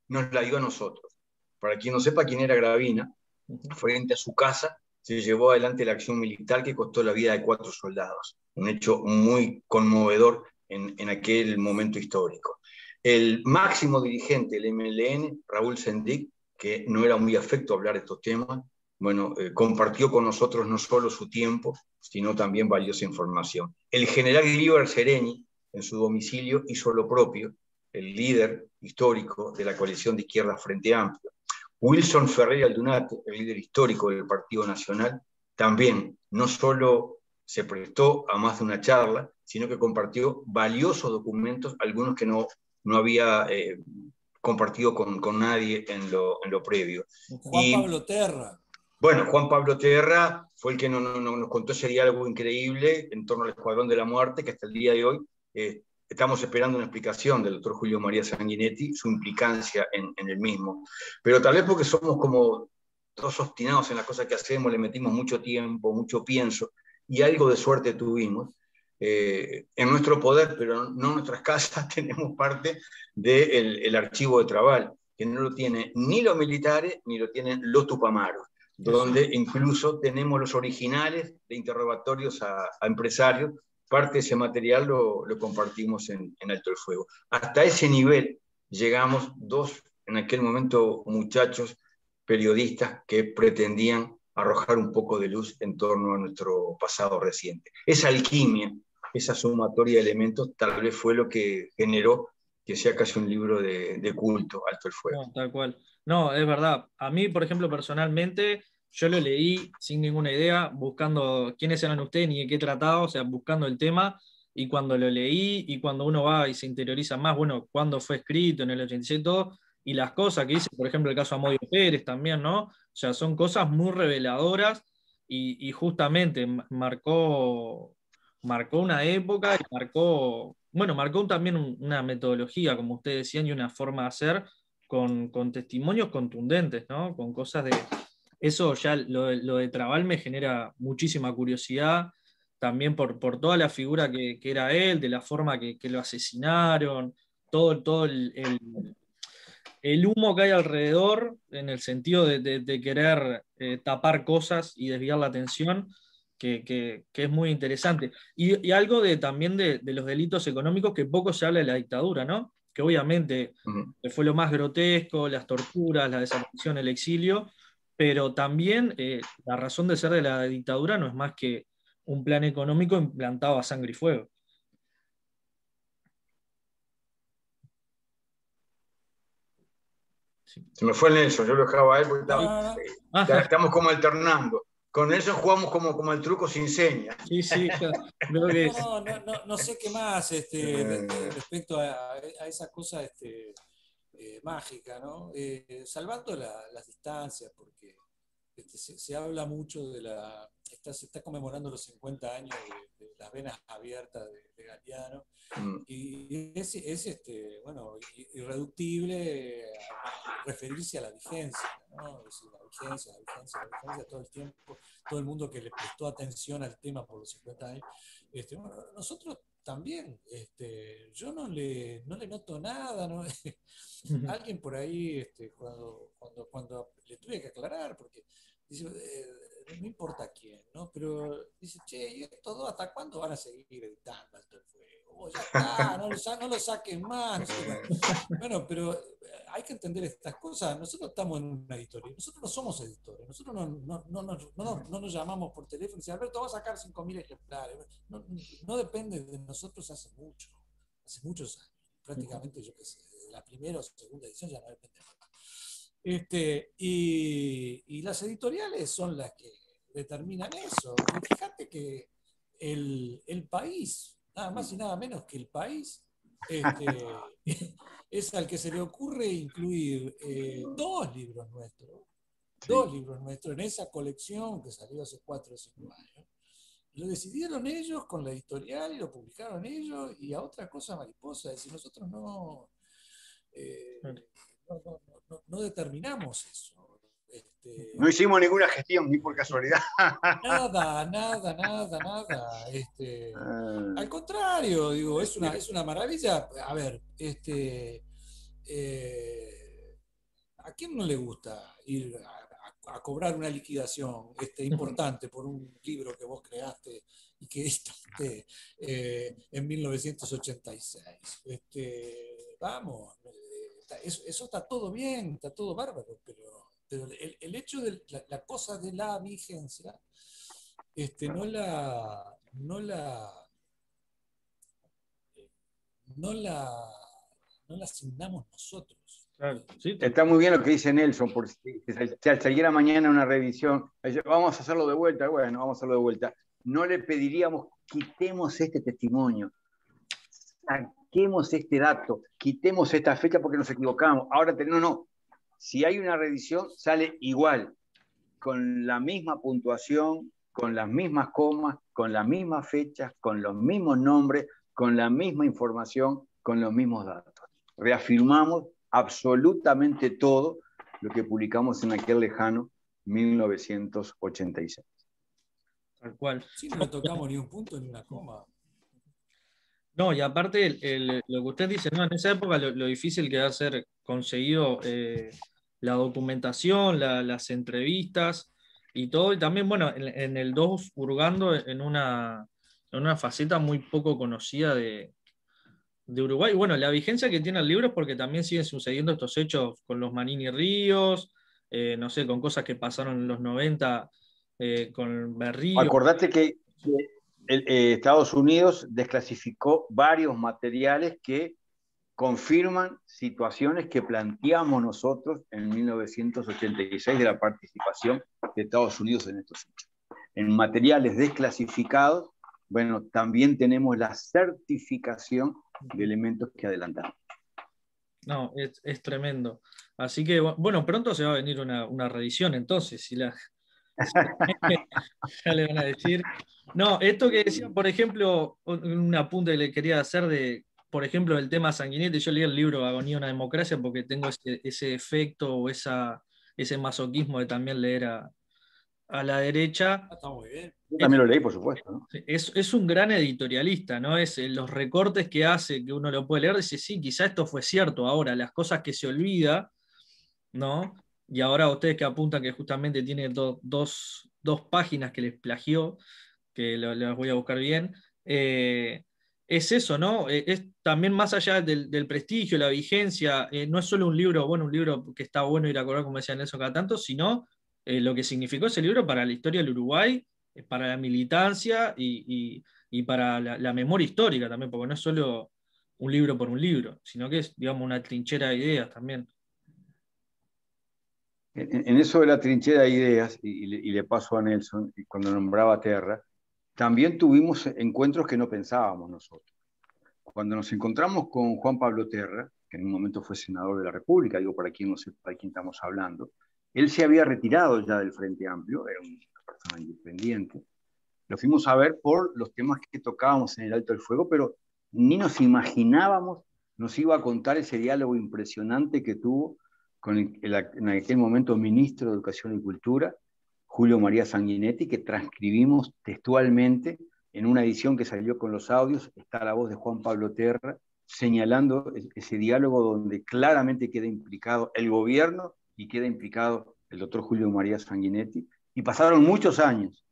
nos la dio a nosotros. Para quien no sepa quién era Gravina, frente a su casa se llevó adelante la acción militar que costó la vida de 4 soldados. Un hecho muy conmovedor en aquel momento histórico. El máximo dirigente del MLN, Raúl Sendic, que no era muy afecto a hablar de estos temas, bueno, compartió con nosotros no solo su tiempo, sino también valiosa información. El general Liber Sereni, en su domicilio, hizo lo propio, el líder histórico de la coalición de izquierda Frente Amplio. Wilson Ferreira Aldunate, el líder histórico del Partido Nacional, también no solo se prestó a más de una charla, sino que compartió valiosos documentos, algunos que no había compartido con nadie en lo previo. Pablo Terra. Bueno, Juan Pablo Terra fue el que nos contó ese diálogo increíble en torno al Escuadrón de la Muerte, que hasta el día de hoy estamos esperando una explicación del doctor Julio María Sanguinetti, su implicancia en el mismo. Pero tal vez porque somos como todos obstinados en las cosas que hacemos, le metimos mucho tiempo, mucho pienso, y algo de suerte tuvimos. En nuestro poder, pero no en nuestras casas, tenemos parte del archivo de Trabal, que no lo tienen ni los militares ni lo tienen los tupamaros, donde incluso tenemos los originales de interrogatorios a empresarios. Parte de ese material lo compartimos en Alto el Fuego. Hasta ese nivel llegamos 2, en aquel momento, muchachos periodistas que pretendían arrojar un poco de luz en torno a nuestro pasado reciente. Esa alquimia, esa sumatoria de elementos, tal vez fue lo que generó que sea casi un libro de culto, Alto el Fuego. No, tal cual. No, es verdad. A mí, por ejemplo, personalmente, yo lo leí sin ninguna idea, buscando quiénes eran ustedes ni de qué trataba, o sea, buscando el tema, y cuando lo leí, y cuando uno va y se interioriza más, bueno, cuándo fue escrito, en el 86 y todo, y las cosas que dice, por ejemplo, el caso de Amodio Pérez también, ¿no? O sea, son cosas muy reveladoras, y justamente marcó una época y marcó también una metodología, como ustedes decían, y una forma de hacer con testimonios contundentes, ¿no? Con cosas de... Eso ya, lo de Trabal me genera muchísima curiosidad, también por toda la figura que era él, de la forma que lo asesinaron, todo el humo que hay alrededor, en el sentido de querer tapar cosas y desviar la atención, que es muy interesante. Y algo también de los delitos económicos, que poco se habla de la dictadura, ¿no? Que obviamente fue lo más grotesco, las torturas, la desaparición, el exilio, pero también la razón de ser de la dictadura no es más que un plan económico implantado a sangre y fuego. Sí. Se me fue Nelson, yo lo dejaba a él porque No. estamos como alternando. Con Nelson jugamos como el truco sin señas. Sí, creo que No sé qué más respecto a esa cosa mágica, ¿no? Salvando las distancias, porque se habla mucho se está conmemorando los 50 años de las venas abiertas de Galeano, y es bueno, irreductible referirse a la vigencia, ¿no? Es decir, la vigencia todo el tiempo, todo el mundo que le prestó atención al tema por los 50 años. Bueno, nosotros también, yo no le noto nada, ¿no? Alguien por ahí, cuando le tuve que aclarar, porque dice, no importa quién, ¿no? Pero dice, che, ¿y estos dos hasta cuándo van a seguir editando Alto el Fuego? Ya está, no lo saquen más. No sé. Bueno, pero hay que entender estas cosas. Nosotros estamos en una editorial, nosotros no somos editores, nosotros no nos llamamos por teléfono y dicen, Alberto, va a sacar 5.000 ejemplares. No depende de nosotros hace muchos años. Prácticamente, yo qué sé, desde la primera o segunda edición ya no depende más. Y las editoriales son las que determinan eso. Y fíjate que el país, nada más y nada menos que el país, es al que se le ocurre incluir dos libros nuestros en esa colección que salió hace 4 o 5 años. Lo decidieron ellos con la editorial y lo publicaron ellos, y a otra cosa mariposa, es decir, nosotros no determinamos eso. No hicimos ninguna gestión, ni por casualidad. Nada. Al contrario, digo, es una maravilla. A ver, ¿a quién no le gusta ir a cobrar una liquidación importante por un libro que vos creaste y que editaste en 1986? Vamos, eso está todo bien, está todo bárbaro, pero el hecho de la cosa de la vigencia no la asignamos nosotros. claro, sí, Está muy bien lo que dice Nelson, porque si al saliera mañana una revisión, vamos a hacerlo de vuelta, bueno, vamos a hacerlo de vuelta. No le pediríamos, quitemos este testimonio, saquemos este dato, quitemos esta fecha porque nos equivocamos. Ahora, no. Si hay una revisión, sale igual, con la misma puntuación, con las mismas comas, con las mismas fechas, con los mismos nombres, con la misma información, con los mismos datos. Reafirmamos absolutamente todo lo que publicamos en aquel lejano 1986. tal cual. Sí, no le tocamos ni un punto ni una coma. No, y aparte, lo que usted dice, ¿no? En esa época lo difícil que va a ser conseguido la documentación, las entrevistas y todo, y también, bueno, en el 2 hurgando en una faceta muy poco conocida de Uruguay. Bueno, la vigencia que tiene el libro es porque también siguen sucediendo estos hechos con los Manini Ríos, no sé, con cosas que pasaron en los 90 con Berrío. Acordate que Estados Unidos desclasificó varios materiales que confirman situaciones que planteamos nosotros en 1986 de la participación de Estados Unidos en estos hechos. En materiales desclasificados, bueno, también tenemos la certificación de elementos que adelantamos. No, es tremendo. Así que, bueno, pronto se va a venir una reedición, entonces, si ya le van a decir. No, esto que decía, por ejemplo, un apunte que le quería hacer de, por ejemplo, el tema Sanguinetti. Yo leí el libro Agonía de una democracia porque tengo ese efecto o ese masoquismo de también leer a la derecha. Está muy bien. Yo también lo leí, por supuesto, ¿no? Es un gran editorialista, ¿no? Es los recortes que hace, que uno lo puede leer, dice, sí, quizá esto fue cierto. Ahora, las cosas que se olvida, ¿no? Y ahora ustedes que apuntan que justamente tiene dos páginas que les plagió, que las voy a buscar bien, es eso, ¿no? Es también más allá del prestigio, la vigencia, no es solo un libro, bueno, un libro que está bueno ir a acordar, como decía Nelson cada tanto, sino lo que significó ese libro para la historia del Uruguay, para la militancia y para la memoria histórica también, porque no es solo un libro por un libro, sino que es, digamos, una trinchera de ideas también. En eso de la trinchera de ideas, y le paso a Nelson, cuando nombraba Terra, también tuvimos encuentros que no pensábamos nosotros. Cuando nos encontramos con Juan Pablo Terra, que en un momento fue senador de la República, digo para quien no sepa de quién estamos hablando, él se había retirado ya del Frente Amplio, era una persona independiente. Lo fuimos a ver por los temas que tocábamos en el Alto del Fuego, pero ni nos imaginábamos nos iba a contar ese diálogo impresionante que tuvo con en aquel momento ministro de Educación y Cultura, Julio María Sanguinetti, que transcribimos textualmente en una edición que salió con los audios. Está la voz de Juan Pablo Terra señalando ese diálogo donde claramente queda implicado el gobierno y queda implicado el doctor Julio María Sanguinetti. Y pasaron muchos años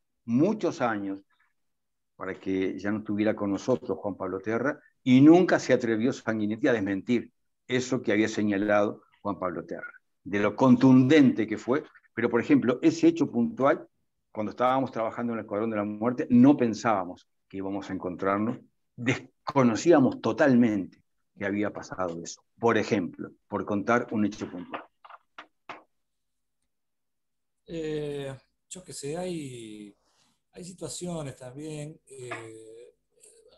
para que ya no estuviera con nosotros Juan Pablo Terra, y nunca se atrevió Sanguinetti a desmentir eso que había señalado Juan Pablo Terra, de lo contundente que fue. Pero, por ejemplo, ese hecho puntual, cuando estábamos trabajando en el Escuadrón de la Muerte, no pensábamos que íbamos a encontrarnos, desconocíamos totalmente que había pasado eso. Por ejemplo, por contar un hecho puntual. Yo qué sé, hay situaciones también,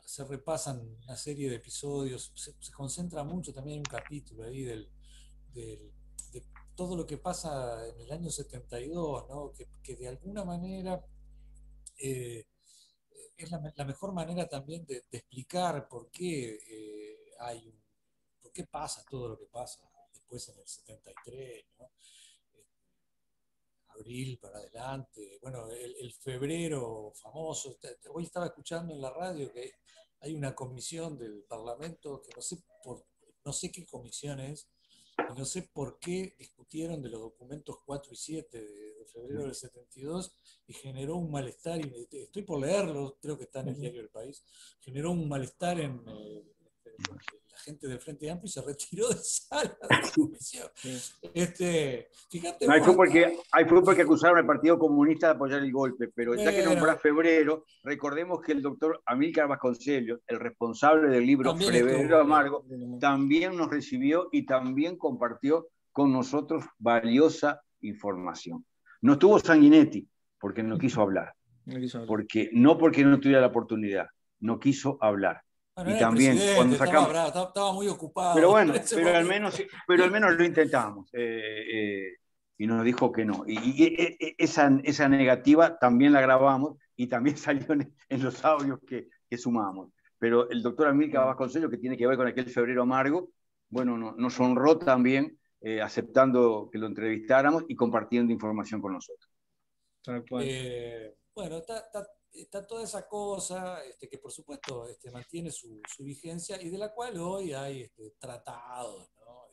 se repasan una serie de episodios, se concentra mucho también en un capítulo ahí de todo lo que pasa en el año 72, ¿no? Que de alguna manera es la mejor manera también de explicar por qué por qué pasa todo lo que pasa después en el 73, ¿no? Abril para adelante, bueno, el febrero famoso. Hoy estaba escuchando en la radio que hay una comisión del Parlamento que no sé qué comisión es, y no sé por qué discutieron de los documentos 4 y 7 de febrero del 72 y generó un malestar, y estoy por leerlo, creo que está en el diario El País, generó un malestar en la gente del Frente Amplio y se retiró de sala de la comisión. Fíjate No, vos, ahí fue porque acusaron al Partido Comunista de apoyar el golpe, pero ya que bueno, nombrás febrero, recordemos que el doctor Amílcar Vasconcelos, el responsable del libro Febrero Amargo, también nos recibió y también compartió con nosotros valiosa información. No estuvo Sanguinetti porque no quiso hablar, no porque no tuviera la oportunidad, no quiso hablar. Bueno, Y era también el cuando presidente, sacamos... estaba muy ocupado. Pero bueno, pero al menos lo intentamos. Y nos dijo que no. Y esa negativa también la grabamos y también salió en los audios que sumamos. Pero el doctor Amílcar Vasconcelos, que tiene que ver con aquel febrero amargo, bueno, nos honró también aceptando que lo entrevistáramos y compartiendo información con nosotros. Bueno, está toda esa cosa que por supuesto mantiene su vigencia y de la cual hoy hay tratados, ¿no?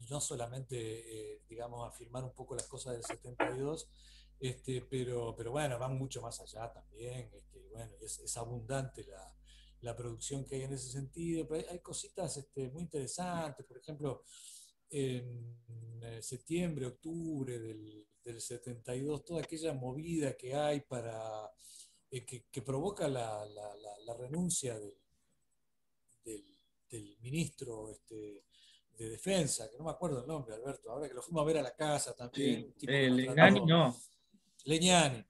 No solamente, digamos, afirmar un poco las cosas del 72, pero bueno, van mucho más allá también. Bueno, es abundante la producción que hay en ese sentido, pero hay cositas muy interesantes. Por ejemplo, en septiembre, octubre del 72, toda aquella movida que hay que provoca la renuncia del del ministro de Defensa, que no me acuerdo el nombre, Alberto, ahora que lo fuimos a ver a la casa también. Sí, Legnani no. Legnani.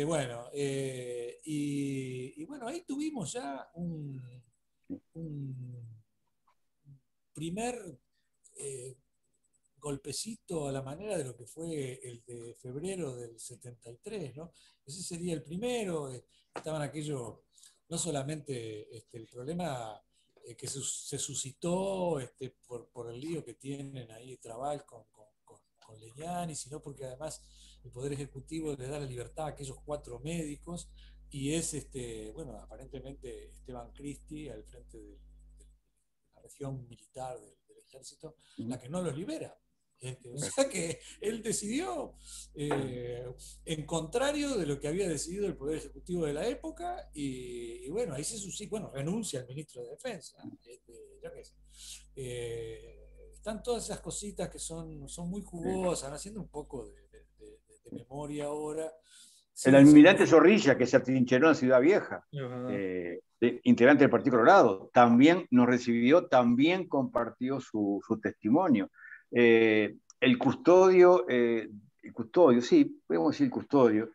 Bueno, y bueno, ahí tuvimos ya un primer golpecito a la manera de lo que fue el de febrero del 73, ¿no? Ese sería el primero. Estaban aquellos, no solamente el problema que se suscitó por el lío que tienen ahí Trabal con Legnani, sino porque además el Poder Ejecutivo le da la libertad a aquellos 4 médicos, y es, bueno, aparentemente Esteban Cristi, al frente de la región militar del ejército, la que no los libera. O sea que él decidió en contrario de lo que había decidido el Poder Ejecutivo de la época, y bueno, ahí se suscita, bueno, renuncia el ministro de Defensa. Yo qué sé. Están todas esas cositas que son muy jugosas, haciendo un poco de memoria ahora. El almirante Zorrilla, que se atrincheró en Ciudad Vieja, integrante del Partido Colorado, también nos recibió, también compartió su testimonio. El custodio, sí, podemos decir custodio,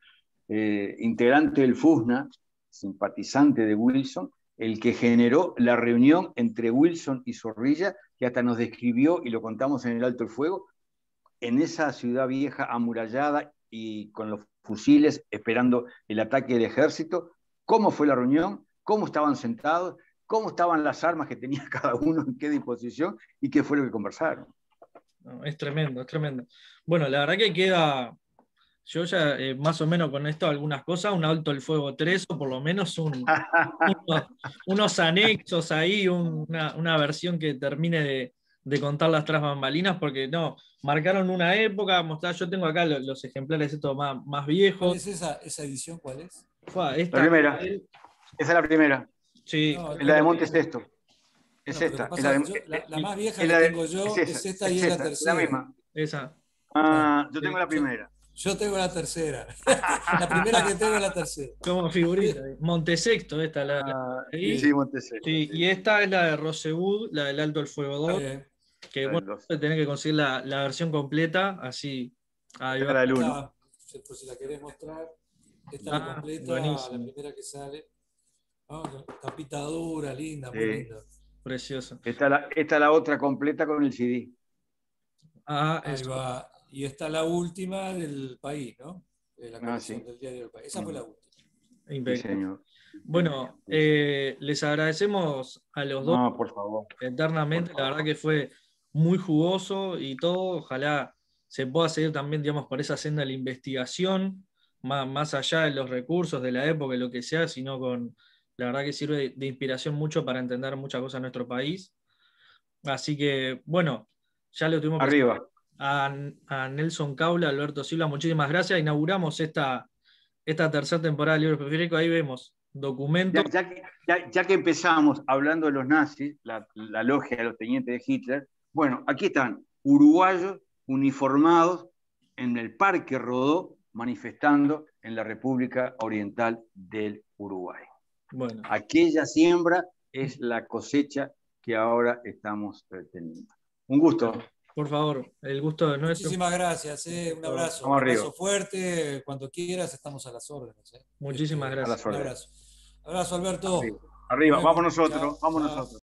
integrante del FUSNA, simpatizante de Wilson, el que generó la reunión entre Wilson y Zorrilla, que hasta nos describió, y lo contamos en el Alto el Fuego, en esa Ciudad Vieja amurallada y con los fusiles esperando el ataque del ejército, cómo fue la reunión, cómo estaban sentados, cómo estaban las armas que tenía cada uno, en qué disposición, y qué fue lo que conversaron. No, es tremendo, es tremendo. Bueno, la verdad que queda, yo ya más o menos con esto algunas cosas, un Alto el Fuego 3, o por lo menos unos anexos ahí, una versión que termine de contar las tras bambalinas, porque no, marcaron una época, yo tengo acá los ejemplares estos más viejos. ¿Cuál es esa edición? ¿Cuál es? Esta, la primera. Esa es la primera. Sí. No, es la de Montesexto. Es esta. Es la más vieja que tengo yo es esta y es la tercera. La misma. Esa. Yo tengo la primera. Yo tengo la tercera. La primera que tengo es la tercera. Como figurita. Montesexto, esta. Sí, Montesexto. Sí, y esta es la de Rosewood, la del Alto el Fuego 2. Que bueno, tenés que conseguir la versión completa, así. Ahí va. La del 1. Por si la querés mostrar, esta es la completa, buenísimo. La primera que sale. Tapita dura, linda, muy linda. Precioso. Esta es la otra completa con el CD. Ahí va. Y está la última del País, ¿no? La colección del diario del País. Esa fue la última. Sí, señor. Bueno, les agradecemos a los dos por favor. Eternamente. Por favor. La verdad que fue muy jugoso y todo. Ojalá se pueda seguir también, digamos, por esa senda de la investigación, más allá de los recursos de la época y lo que sea, sino con, la verdad que sirve de inspiración mucho para entender muchas cosas en nuestro país. Así que, bueno, ya lo tuvimos arriba. A Nelson Caula, Alberto Silva, muchísimas gracias. Inauguramos esta tercera temporada de Libros Periféricos. Ahí vemos documentos. Ya que empezamos hablando de los nazis, la logia de los tenientes de Hitler, bueno, aquí están uruguayos uniformados en el Parque Rodó manifestando en la República Oriental del Uruguay. Bueno. Aquella siembra es la cosecha que ahora estamos teniendo. Un gusto. Por favor, el gusto es nuestro. Muchísimas gracias, un abrazo. Un abrazo fuerte, cuando quieras estamos a las órdenes. Muchísimas gracias. Un abrazo. Abrazo, Alberto. Arriba. Vamos nosotros.